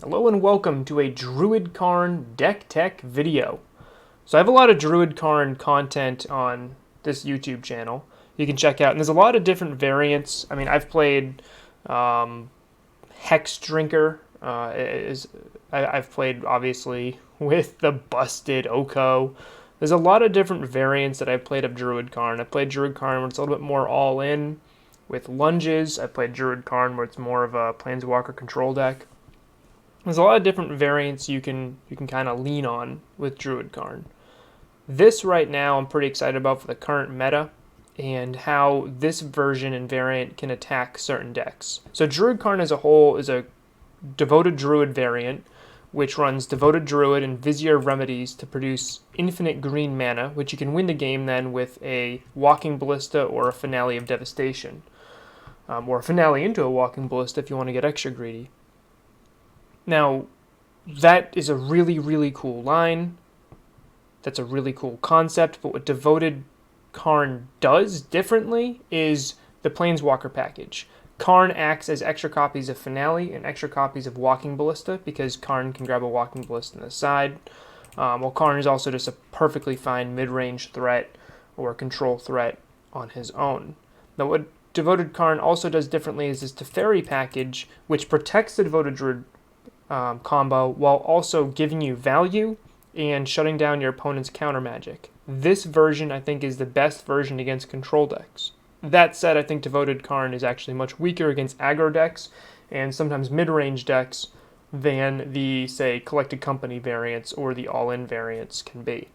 Hello and welcome to a Druid Karn deck tech video. So I have a lot of Druid Karn content on this YouTube channel you can check out, and there's a lot of different variants. I mean, I've played Hex Drinker. I've played obviously with the busted Oko. There's a lot of different variants that I've played of Druid Karn. I've played Druid Karn where it's a little bit more all in with lunges. I've played Druid Karn where it's more of a Planeswalker control deck. There's a lot of different variants you can kind of lean on with Druid Karn. This right now I'm pretty excited about for the current meta and how this version and variant can attack certain decks. So Druid Karn as a whole is a Devoted Druid variant which runs Devoted Druid and Vizier Remedies to produce infinite green mana, which you can win the game then with a Walking Ballista or a Finale of Devastation. Or a Finale into a Walking Ballista if you want to get extra greedy. Now, that is a really, really cool line. That's a really cool concept, but what Devoted Karn does differently is the Planeswalker package. Karn acts as extra copies of Finale and extra copies of Walking Ballista, because Karn can grab a Walking Ballista on the side, while Karn is also just a perfectly fine mid-range threat or control threat on his own. Now, what Devoted Karn also does differently is this Teferi package, which protects the Devoted Druid combo while also giving you value and shutting down your opponent's counter magic. This version I think is the best version against control decks. That said, I think Devoted Karn is actually much weaker against aggro decks and sometimes mid-range decks than the, say, Collected Company variants or the all-in variants can be.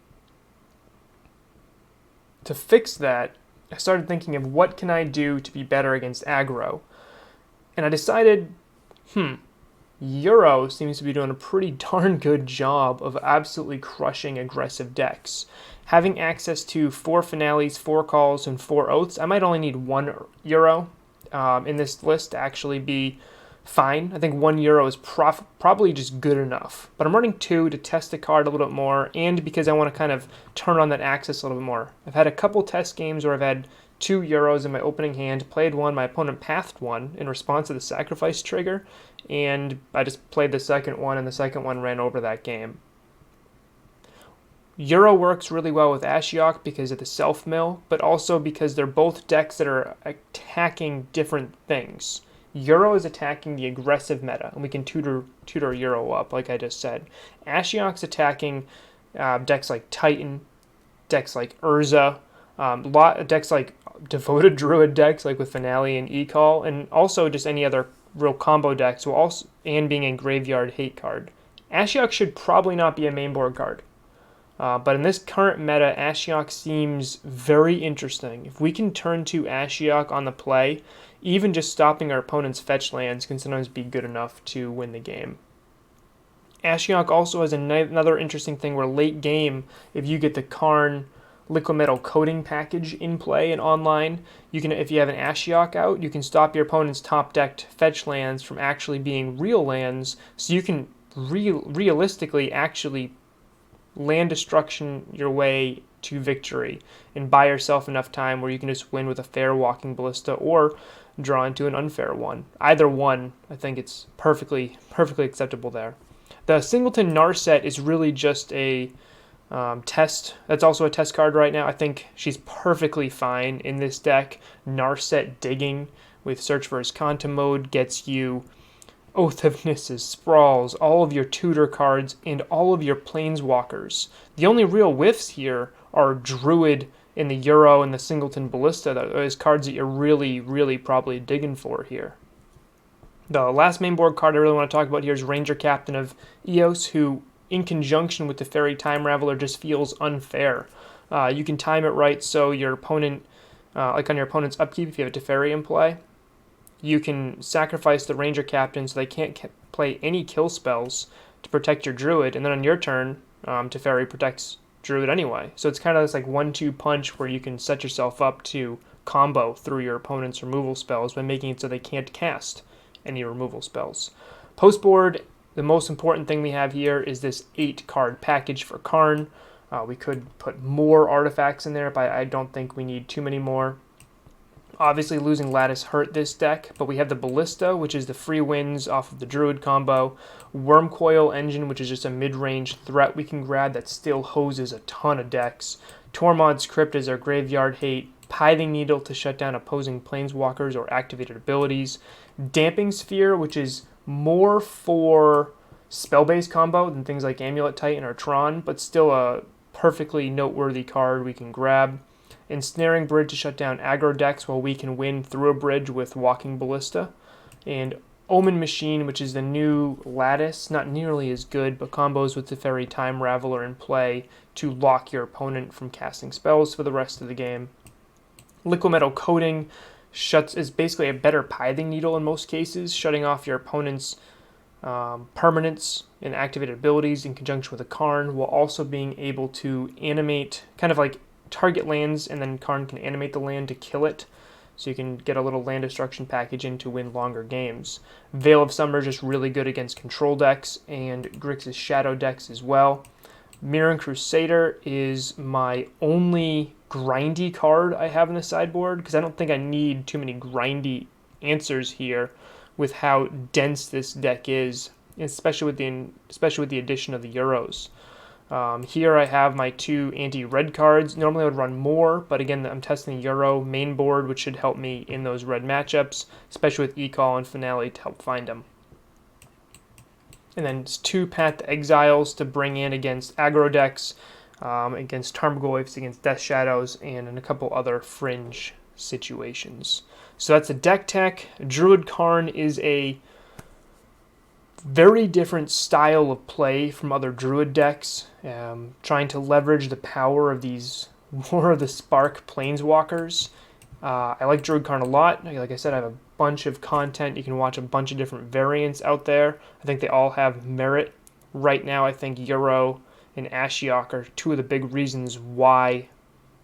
To fix that, I started thinking of what can I do to be better against aggro, and I decided, Uro seems to be doing a pretty darn good job of absolutely crushing aggressive decks. Having access to 4 Finales, 4 Calls, and 4 Oaths, I might only need 1 Uro in this list to actually be fine. I think 1 Uro is probably just good enough. But I'm running 2 to test the card a little bit more, and because I want to kind of turn on that access a little bit more. I've had a couple test games where I've had 2 Euros in my opening hand, played one, my opponent pathed one in response to the sacrifice trigger, and I just played the second one, and the second one ran over that game. Uro works really well with Ashiok because of the self-mill, but also because they're both decks that are attacking different things. Uro is attacking the aggressive meta, and we can tutor Uro up, like I just said. Ashiok's attacking decks like Titan, decks like Urza, decks like Devoted Druid decks, like with Finale and E-Call, and also just any other real combo decks, and being a graveyard hate card. Ashiok should probably not be a main board card. But in this current meta, Ashiok seems very interesting. If we can turn to Ashiok on the play, even just stopping our opponent's fetch lands can sometimes be good enough to win the game. Ashiok also has another interesting thing where late game, if you get the Karn Liquid Metal Coating package in play and online, if you have an Ashiok out, you can stop your opponent's top-decked fetch lands from actually being real lands, so you can realistically actually land destruction your way to victory and buy yourself enough time where you can just win with a fair Walking Ballista or draw into an unfair one. Either one, I think it's perfectly acceptable there. The Singleton Narset is really just a test. That's also a test card right now. I think she's perfectly fine in this deck. Narset Digging with Search for Azcanta mode gets you Oath of Nisses, Sprawls, all of your tutor cards, and all of your Planeswalkers. The only real whiffs here are Druid in the Uro and the Singleton Ballista. Those cards that you're really probably digging for here. The last main board card I really want to talk about here is Ranger Captain of Eos, who in conjunction with the Teferi Time Raveler just feels unfair. You can time it right so your opponent, like on your opponent's upkeep if you have a Teferi in play, you can sacrifice the Ranger Captain so they can't play any kill spells to protect your Druid, and then on your turn, Teferi protects Druid anyway. So it's kind of this like 1-2 punch where you can set yourself up to combo through your opponent's removal spells by making it so they can't cast any removal spells. Post-board, the most important thing we have here is this 8-card package for Karn. We could put more artifacts in there, but I don't think we need too many more. Obviously, losing Lattice hurt this deck, but we have the Ballista, which is the free wins off of the Druid combo, Wormcoil Engine, which is just a mid-range threat we can grab that still hoses a ton of decks, Tormod's Crypt is our graveyard hate, Pithing Needle to shut down opposing planeswalkers or activated abilities, Damping Sphere, which is more for spell-based combo than things like Amulet Titan or Tron, but still a perfectly noteworthy card we can grab. Ensnaring Bridge to shut down aggro decks while we can win through a bridge with Walking Ballista. And Omen Machine, which is the new Lattice, not nearly as good, but combos with Teferi Time Raveler in play to lock your opponent from casting spells for the rest of the game. Liquid Metal Coating is basically a better Pithing Needle in most cases, shutting off your opponent's permanents and activated abilities in conjunction with a Karn, while also being able to animate, kind of like target lands, and then Karn can animate the land to kill it, so you can get a little land destruction package in to win longer games. Veil of Summer is just really good against control decks and Grixis Shadow decks as well. Mirran Crusader is my only grindy card I have in the sideboard, because I don't think I need too many grindy answers here with how dense this deck is, especially with the addition of the Euros. Here I have my 2 anti-red cards. Normally I would run more, but again, I'm testing the Euro main board, which should help me in those red matchups, especially with E-Call and Finale to help find them. And then it's 2 Path to Exiles to bring in against aggro decks, against Tarmogoyfs, against Death Shadows, and in a couple other fringe situations. So that's a deck tech. Druid Karn is a very different style of play from other Druid decks, trying to leverage the power of these War of the Spark Planeswalkers. I like Druid Karn a lot. Like I said, I have a bunch of content. You can watch a bunch of different variants out there. I think they all have merit. Right now, I think Euro and Ashiok are 2 of the big reasons why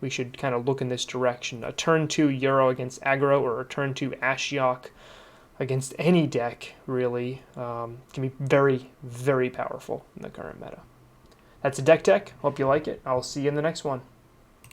we should kind of look in this direction. A turn 2 Euro against aggro, or a turn 2 Ashiok against any deck, really, can be very, very powerful in the current meta. That's a deck tech. Hope you like it. I'll see you in the next one.